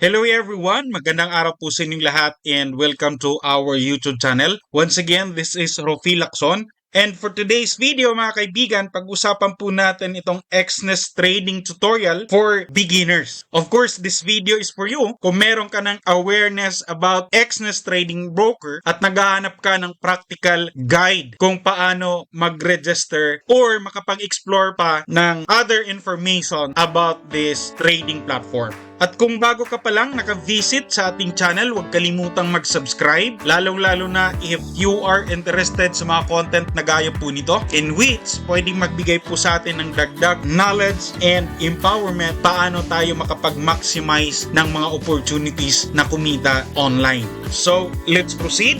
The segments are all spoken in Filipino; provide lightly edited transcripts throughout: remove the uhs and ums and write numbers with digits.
Hello everyone! Magandang araw po sa inyong lahat and welcome to our YouTube channel. Once again, this is Rofi Lacson. And for today's video mga kaibigan, pag-usapan po natin itong Exness trading tutorial for beginners. Of course, this video is for you kung meron ka ng awareness about Exness trading broker at naghahanap ka ng practical guide kung paano mag-register or makapag-explore pa ng other information about this trading platform. At kung bago ka pa lang naka-visit sa ating channel, huwag kalimutang mag-subscribe, lalong-lalo na if you are interested sa mga content na gaya po nito, in which pwedeng magbigay po sa atin ng dagdag knowledge and empowerment paano tayo makapag-maximize ng mga opportunities na kumita online. So, let's proceed.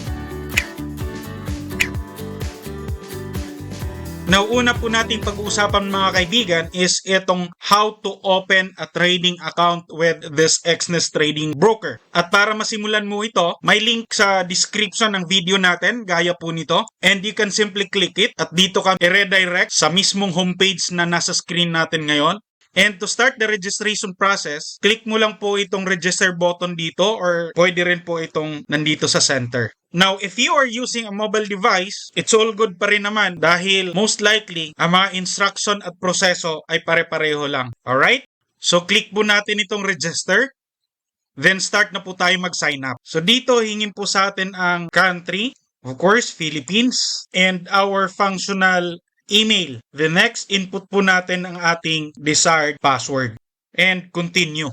Now, una po nating pag-uusapan mga kaibigan is itong how to open a trading account with this Exness trading broker. At para masimulan mo ito, may link sa description ng video natin, gaya po nito. And you can simply click it at dito ka i-redirect sa mismong homepage na nasa screen natin ngayon. And to start the registration process, click mo lang po itong register button dito or pwede rin po itong nandito sa center. Now, if you are using a mobile device, it's all good pa rin naman dahil most likely, ang mga instruction at proseso ay pare-pareho lang. Alright? So, click po natin itong register. Then, start na po tayo mag-sign up. So, dito, hingin po sa atin ang country, of course, Philippines, and our functional email. The next, input po natin ang ating desired password. And continue.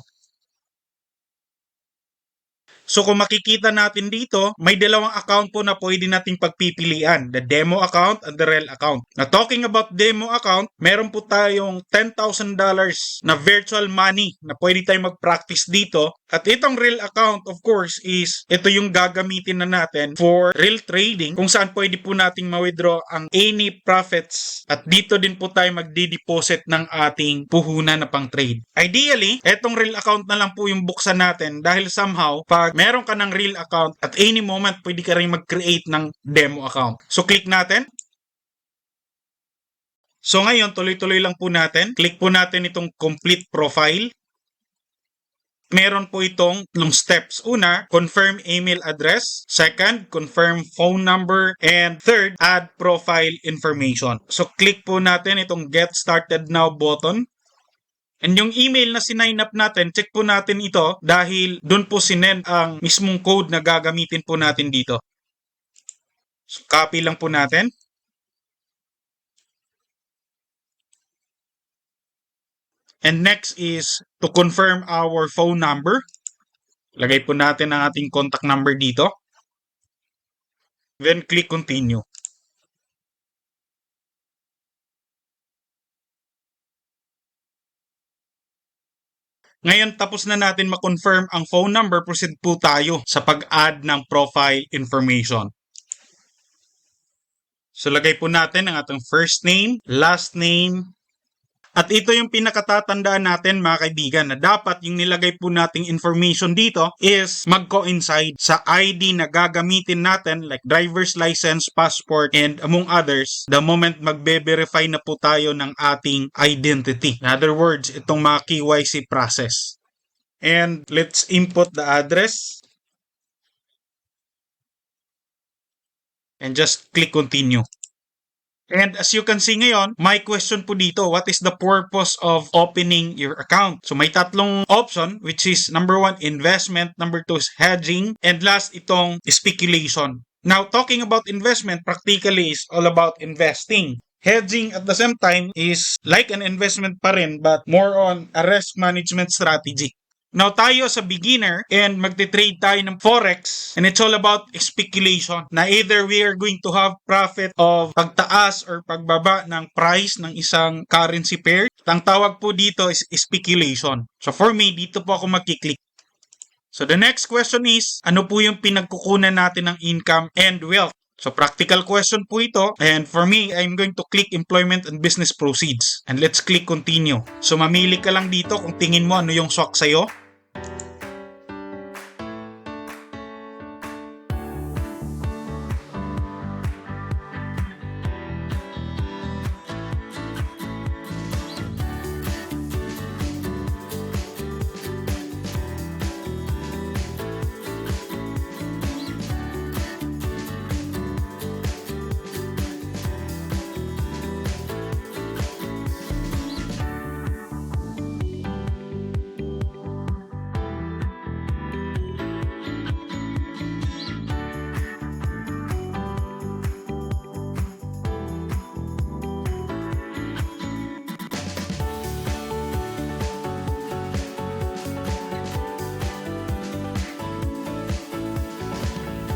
So kung makikita natin dito, may dalawang account po na pwede nating pagpipilian. The demo account and the real account. Now talking about demo account, meron po tayong $10,000 na virtual money na pwede tayong mag-practice dito. At itong real account, of course, is ito yung gagamitin na natin for real trading kung saan pwede po nating ma-withdraw ang any profits. At dito din po tayo magdi-deposit ng ating puhunan na pang-trade. Ideally, itong real account na lang po yung buksan natin dahil somehow, pag meron ka ng real account, at any moment, pwede ka rin mag-create ng demo account. So, click natin. So, ngayon, tuloy-tuloy lang po natin. Click po natin itong complete profile. Meron po itong steps. Una, confirm email address. Second, confirm phone number. And third, add profile information. So, click po natin itong get started now button. And yung email na sinign up natin, check po natin ito dahil doon po sinend ang mismong code na gagamitin po natin dito. So, copy lang po natin. And next is to confirm our phone number. Lagay po natin ang ating contact number dito. Then click continue. Ngayon, tapos na natin ma-confirm ang phone number, proceed po tayo sa pag-add ng profile information. So, lagay po natin ang ating first name, last name, at ito yung pinakatatandaan natin mga kaibigan na dapat yung nilagay po nating information dito is mag-coincide sa ID na gagamitin natin like driver's license, passport, and among others the moment magbe-verify na po tayo ng ating identity. In other words, itong mga KYC process. And let's input the address. And just click continue. And as you can see ngayon, my question po dito, what is the purpose of opening your account? So may tatlong option which is number 1, investment, number 2 is hedging, and last itong speculation. Now talking about investment, practically is all about investing. Hedging at the same time is like an investment pa rin but more on a risk management strategy. Now tayo sa beginner and magte-trade tayo ng forex and it's all about speculation na either we are going to have profit of pagtaas or pagbaba ng price ng isang currency pair. Ang tawag po dito is speculation. So for me, dito po ako magkiklik. So the next question is, ano po yung pinagkukunan natin ng income and wealth? So practical question po ito, and for me, I'm going to click employment and business proceeds. And let's click continue. So mamili ka lang dito kung tingin mo ano yung swak sa'yo.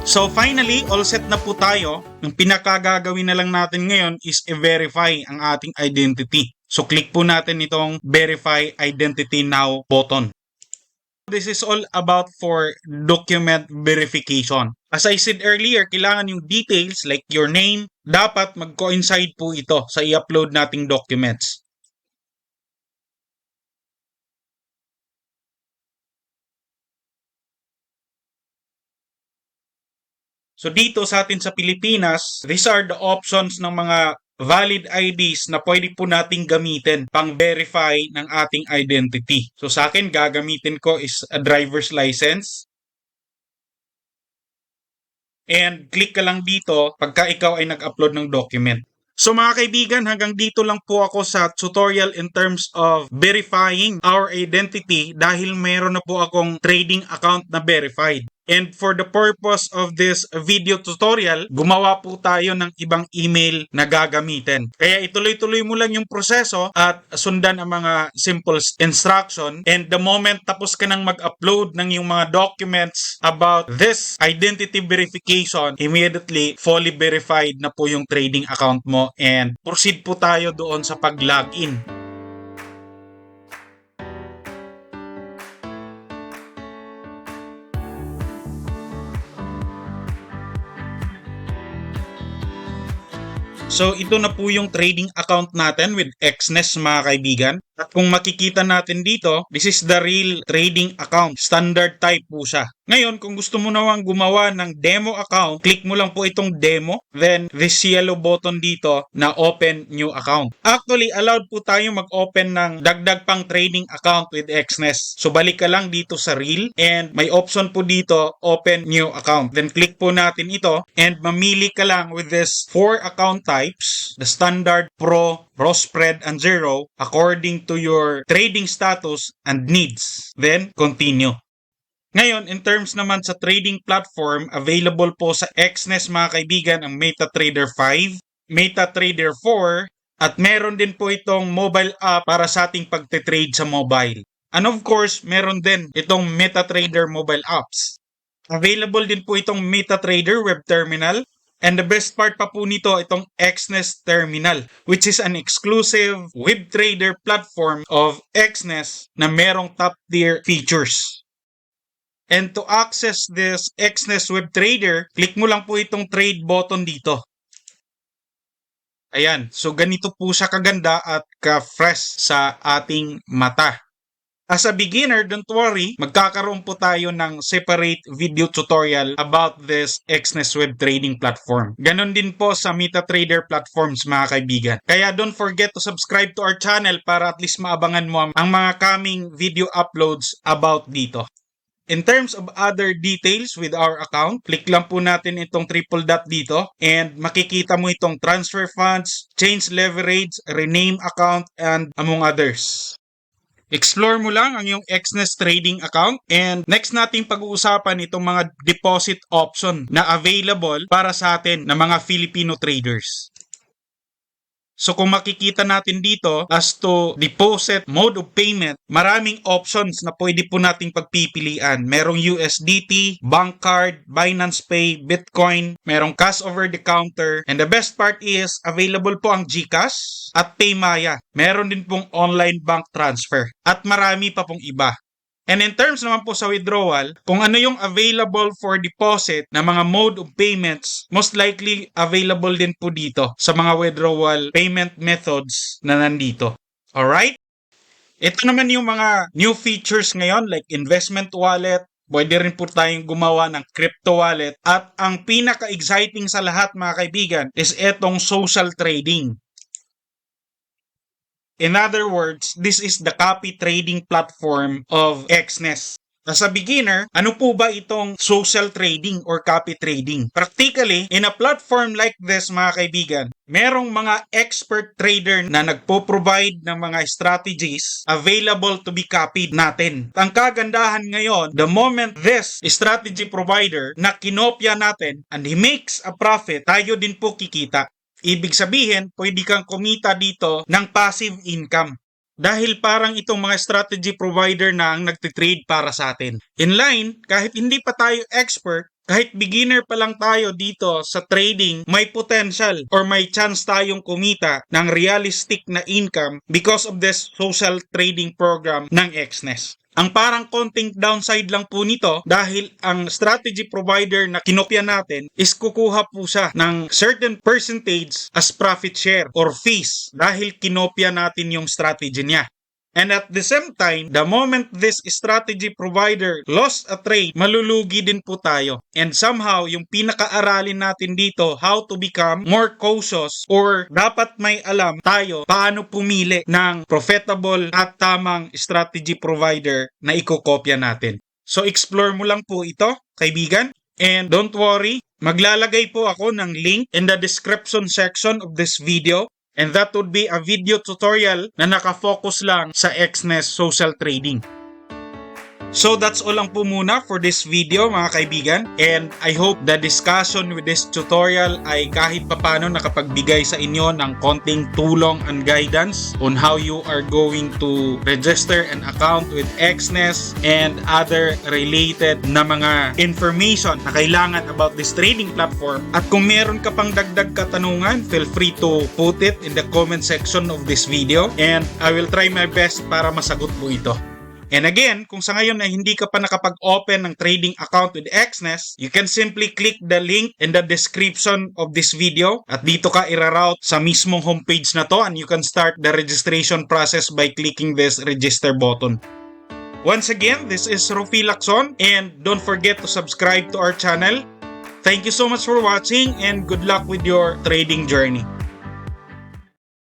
So finally, all set na po tayo. Ang pinakagagawin na lang natin ngayon is i-verify ang ating identity. So click po natin itong Verify Identity Now button. This is all about for document verification. As I said earlier, kailangan yung details like your name, dapat mag-coincide po ito sa i-upload nating documents. So dito sa atin sa Pilipinas, these are the options ng mga valid IDs na pwede po nating gamitin pang-verify ng ating identity. So sa akin, gagamitin ko is a driver's license. And click ka lang dito pagka ikaw ay nag-upload ng document. So mga kaibigan, hanggang dito lang po ako sa tutorial in terms of verifying our identity dahil meron na po akong trading account na verified. And for the purpose of this video tutorial, gumawa po tayo ng ibang email na gagamitin. Kaya ituloy-tuloy mo lang yung proseso at sundan ang mga simple instruction. And the moment tapos ka nang mag-upload ng yung mga documents about this identity verification, immediately fully verified na po yung trading account mo and proceed po tayo doon sa pag-login. So ito na po yung trading account natin with Exness mga kaibigan. At kung makikita natin dito, this is the real trading account. Standard type po siya. Ngayon, kung gusto mo nawang gumawa ng demo account, click mo lang po itong demo. Then, this yellow button dito na open new account. Actually, allowed po tayo mag-open ng dagdag pang trading account with Exness. So, balik ka lang dito sa real and may option po dito, open new account. Then, click po natin ito and mamili ka lang with this 4 account types, the standard, pro, spread, and zero according to your trading status and needs. Then, continue. Ngayon, in terms naman sa trading platform, available po sa Exness mga kaibigan ang MetaTrader 5, MetaTrader 4, at meron din po itong mobile app para sa ating pagte-trade sa mobile. And of course, meron din itong MetaTrader mobile apps. Available din po itong MetaTrader web terminal. And the best part pa po nito, itong Exness Terminal, which is an exclusive web trader platform of Exness na merong top tier features. And to access this Exness web trader, click mo lang po itong trade button dito. Ayan, so ganito po siya kaganda at ka-fresh sa ating mata. As a beginner, don't worry, magkakaroon po tayo ng separate video tutorial about this Exness web trading platform. Ganon din po sa MetaTrader platforms mga kaibigan. Kaya don't forget to subscribe to our channel para at least maabangan mo ang mga coming video uploads about dito. In terms of other details with our account, click lang po natin itong triple dot dito and makikita mo itong transfer funds, change leverage, rename account, and among others. Explore mo lang ang iyong Exness trading account and next nating pag-uusapan itong mga deposit option na available para sa atin na mga Filipino traders. So kung makikita natin dito as to deposit mode of payment, maraming options na pwede po nating pagpipilian. Merong USDT, bank card, Binance Pay, Bitcoin, merong cash over the counter, and the best part is available po ang GCash at Paymaya. Meron din pong online bank transfer at marami pa pong iba. And in terms naman po sa withdrawal, kung ano yung available for deposit na mga mode of payments, most likely available din po dito sa mga withdrawal payment methods na nandito. Alright? Ito naman yung mga new features ngayon like investment wallet, pwede rin po tayong gumawa ng crypto wallet, at ang pinaka-exciting sa lahat mga kaibigan is etong social trading. In other words, this is the copy trading platform of Exness. As a beginner, ano po ba itong social trading or copy trading? Practically, in a platform like this mga kaibigan, merong mga expert trader na nagpo-provide ng mga strategies available to be copied natin. Ang kagandahan ngayon, the moment this strategy provider na kinopya natin and he makes a profit, tayo din po kikita. Ibig sabihin, pwede kang kumita dito ng passive income. Dahil parang itong mga strategy provider na ang nagtitrade para sa atin. In line, kahit hindi pa tayo expert, kahit beginner pa lang tayo dito sa trading, may potential or may chance tayong kumita ng realistic na income because of this social trading program ng XNES. Ang parang konting downside lang po nito dahil ang strategy provider na kinopya natin is kukuha po siya ng certain percentage as profit share or fees dahil kinopya natin yung strategy niya. And at the same time, the moment this strategy provider lost a trade, malulugi din po tayo. And somehow, yung pinaka-aralin natin dito, how to become more cautious or dapat may alam tayo paano pumili ng profitable at tamang strategy provider na ikokopya natin. So explore mo lang po ito, kaibigan. And don't worry, maglalagay po ako ng link in the description section of this video. And that would be a video tutorial na nakafocus lang sa XNES social trading. So that's all lang po muna for this video mga kaibigan, and I hope the discussion with this tutorial ay kahit papano nakapagbigay sa inyo ng konting tulong and guidance on how you are going to register an account with XNES and other related na mga information na kailangan about this trading platform. At kung meron ka pang dagdag katanungan, feel free to put it in the comment section of this video and I will try my best para masagot po ito. And again, kung sa ngayon ay hindi ka pa nakapag-open ng trading account with XNES, you can simply click the link in the description of this video at dito ka iraroute sa mismong homepage na to and you can start the registration process by clicking this register button. Once again, this is Rufi Lacson and don't forget to subscribe to our channel. Thank you so much for watching and good luck with your trading journey.